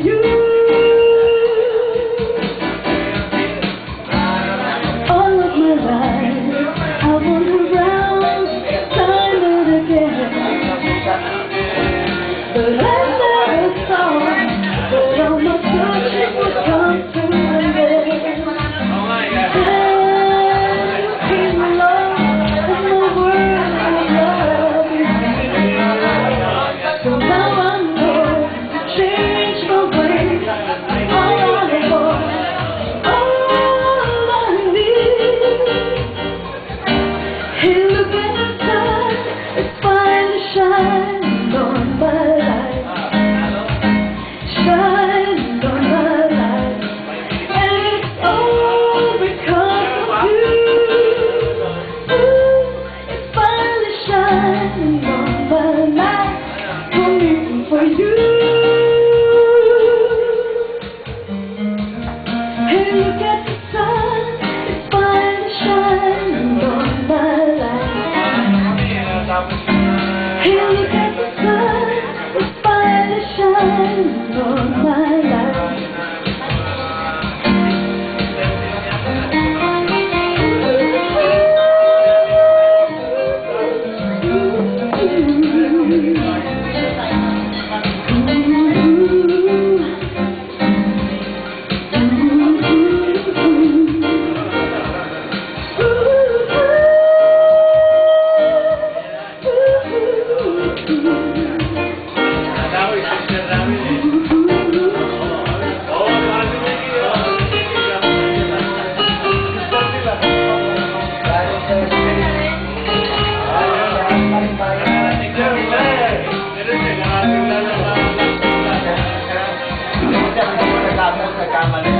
you. All of my life I wander around time and again, but I never thought that all my searching would come to an end. And love and my world of love is you. So now I know to change my ways. All I want, all I need. Hey, look at the sun, it's finally shining on my life, shining on my life, and it's all because of you. Ooh, it's finally shining on my life, for me and for you. Hey, look at the sun, it's finally shining on my life. Hey, look at the sun, it's finally shining on my life. Sa kamali.